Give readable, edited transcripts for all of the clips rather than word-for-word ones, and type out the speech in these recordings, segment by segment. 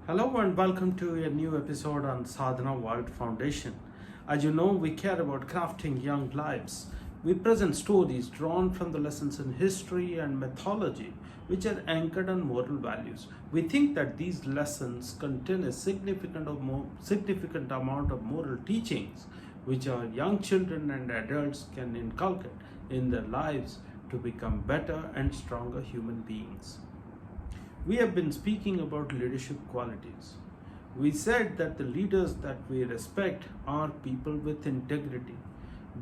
Hello and welcome to a new episode on Sadhana World Foundation. As you know, we care about crafting young lives. We present stories drawn from the lessons in history and mythology, which are anchored on moral values. We think that these lessons contain a significant amount of moral teachings, which our young children and adults can inculcate in their lives to become better and stronger human beings. We have been speaking about leadership qualities. We said that the leaders that we respect are people with integrity.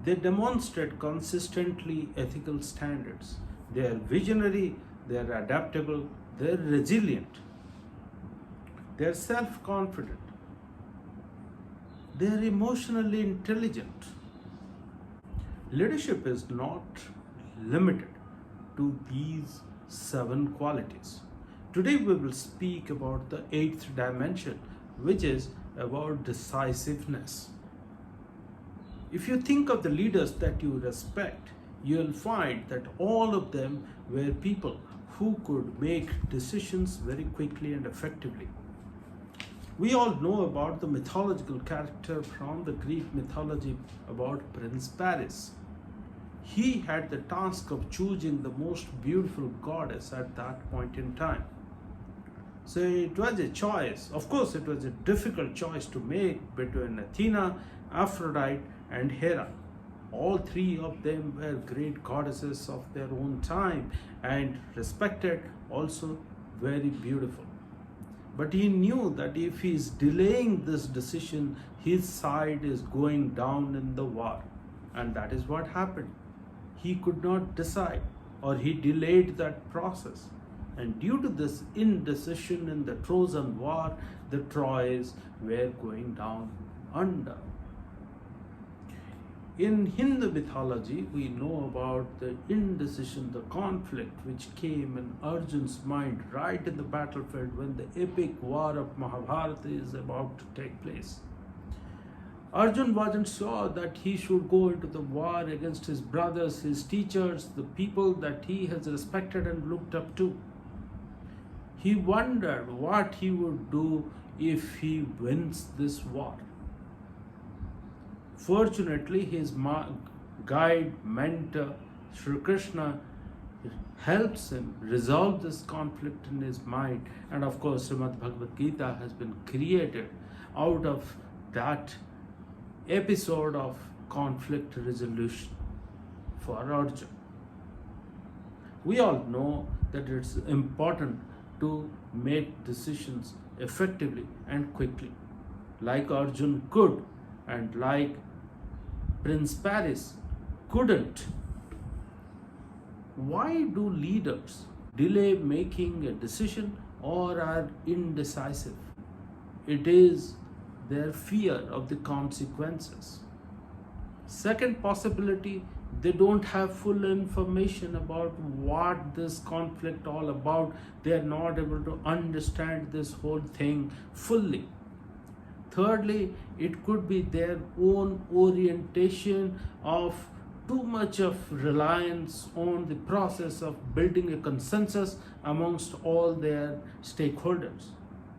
They demonstrate consistently ethical standards. They are visionary, they are adaptable, they are resilient, they are self confident, they are emotionally intelligent. Leadership is not limited to these 7 qualities. Today we will speak about the 8th dimension, which is about decisiveness. If you think of the leaders that you respect, you'll find that all of them were people who could make decisions very quickly and effectively. We all know about the mythological character from the Greek mythology about Prince Paris. He had the task of choosing the most beautiful goddess at that point in time. So it was a choice. Of course, it was a difficult choice to make between Athena, Aphrodite, and Hera. All 3 of them were great goddesses of their own time and respected, also very beautiful. But he knew that if he is delaying this decision, his side is going down in the war. And that is what happened. He could not decide, or he delayed that process. And due to this indecision in the Trojan War, the Troys were going down under. In Hindu mythology, we know about the indecision, the conflict which came in Arjun's mind right in the battlefield when the epic war of Mahabharat is about to take place. Arjun wasn't sure that he should go into the war against his brothers, his teachers, the people that he has respected and looked up to. He wondered what he would do if he wins this war. Fortunately, his guide, mentor, Sri Krishna, helps him resolve this conflict in his mind. And of course, Srimad Bhagavad Gita has been created out of that episode of conflict resolution for Arjun. We all know that it's important to make decisions effectively and quickly, like Arjun could and like Prince Paris couldn't. Why do leaders delay making a decision or are indecisive? It is their fear of the consequences. Second possibility, they don't have full information about what this conflict all about. They are not able to understand this whole thing fully. Thirdly, it could be their own orientation of too much of reliance on the process of building a consensus amongst all their stakeholders.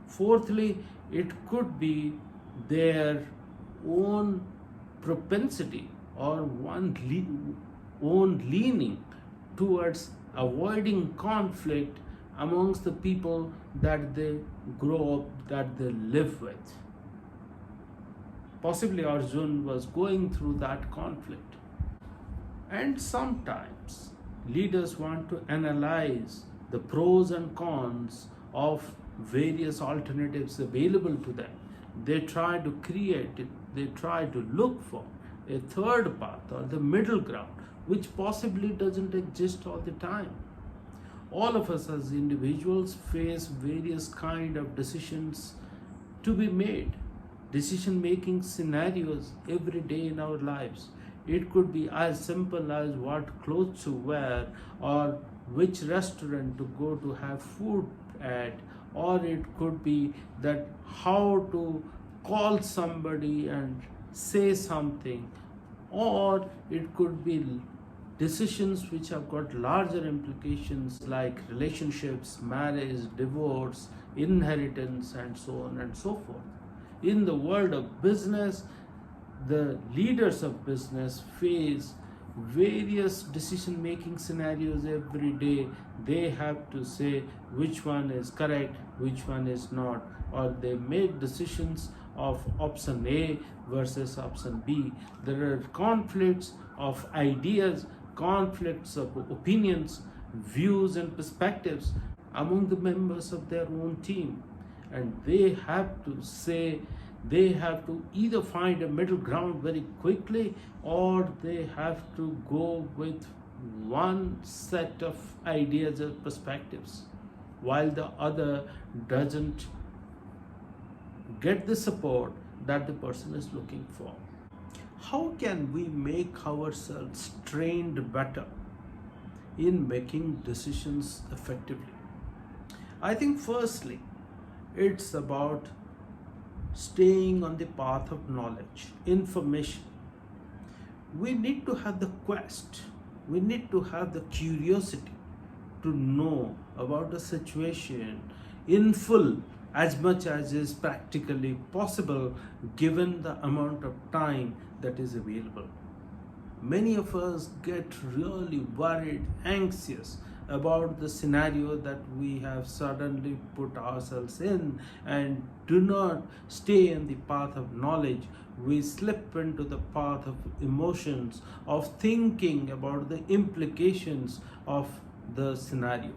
Fourthly, it could be their own propensity or own leaning towards avoiding conflict amongst the people that they grow up, that they live with. Possibly Arjun was going through that conflict. And sometimes leaders want to analyze the pros and cons of various alternatives available to them. They try to create it, they try to look for a third path or the middle ground, which possibly doesn't exist all the time. All of us as individuals face various kind of decisions to be made, decision making scenarios every day in our lives. It could be as simple as what clothes to wear or which restaurant to go to have food at, or it could be that how to call somebody and say something, or it could be decisions which have got larger implications like relationships, marriage, divorce, inheritance, and so on and so forth. In the world of business, the leaders of business face various decision making scenarios every day. They have to say which one is correct, which one is not, or they make decisions of option A versus option B. There are conflicts of ideas, conflicts of opinions, views, and perspectives among the members of their own team. And they have to say, they have to either find a middle ground very quickly, or they have to go with one set of ideas or perspectives while the other doesn't get the support that the person is looking for. How can we make ourselves trained better in making decisions effectively? I think firstly, it's about staying on the path of knowledge, information. We need to have the quest, we need to have the curiosity to know about the situation in full as much as is practically possible given the amount of time that is available. Many of us get really worried, anxious about the scenario that we have suddenly put ourselves in and do not stay in the path of knowledge. We slip into the path of emotions, of thinking about the implications of the scenario.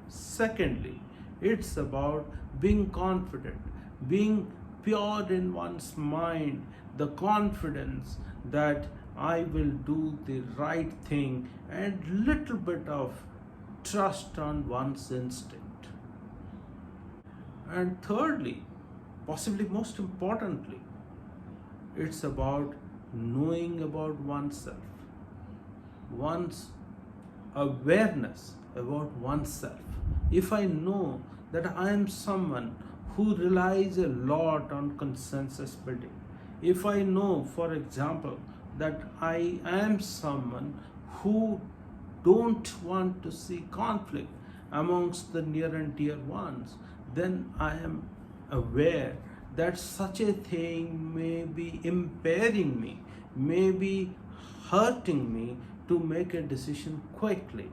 Secondly, it's about being confident, being pure in one's mind, the confidence that I will do the right thing, and little bit of trust on one's instinct. And thirdly, possibly most importantly, it's about knowing about oneself, one's awareness about oneself. If I know that I am someone who relies a lot on consensus building, if I know, for example, that I am someone who don't want to see conflict amongst the near and dear ones, then I am aware that such a thing may be impairing me, may be hurting me to make a decision quickly.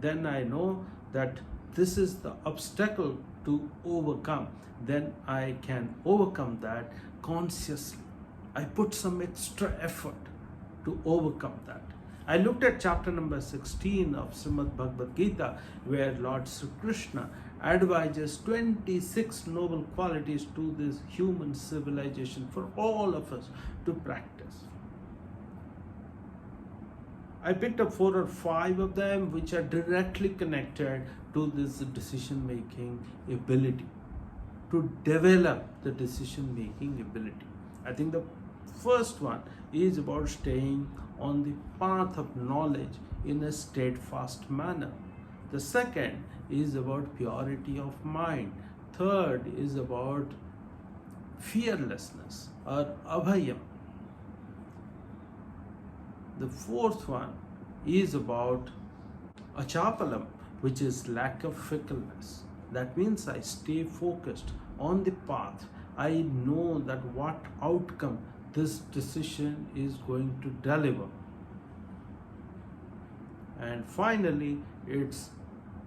Then I know that this is the obstacle to overcome. Then I can overcome that consciously. I put some extra effort to overcome that. I looked at chapter number 16 of Srimad Bhagavad Gita, where Lord Sri Krishna advises 26 noble qualities to this human civilization for all of us to practice. I picked up 4 or 5 of them which are directly connected to this decision making ability, to develop the decision making ability. I think the first one is about staying on the path of knowledge in a steadfast manner. The second is about purity of mind. Third is about fearlessness or abhayam. The fourth one is about achapalam, which is lack of fickleness. That means I stay focused on the path. I know that what outcome this decision is going to deliver. And finally, it's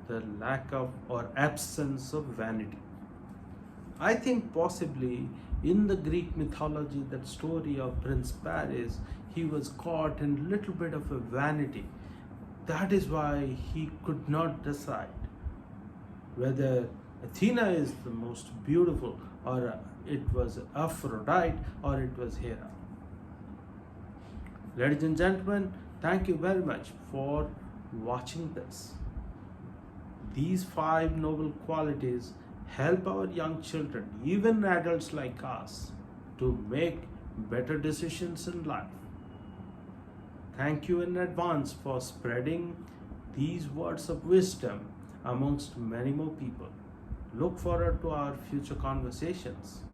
the lack of or absence of vanity. I think possibly in the Greek mythology, that story of Prince Paris, he was caught in a little bit of a vanity. That is why he could not decide whether Athena is the most beautiful, or it was Aphrodite, or it was Hera. Ladies and gentlemen, thank you very much for watching this. These 5 noble qualities help our young children, even adults like us, to make better decisions in life. Thank you in advance for spreading these words of wisdom amongst many more people. Look forward to our future conversations.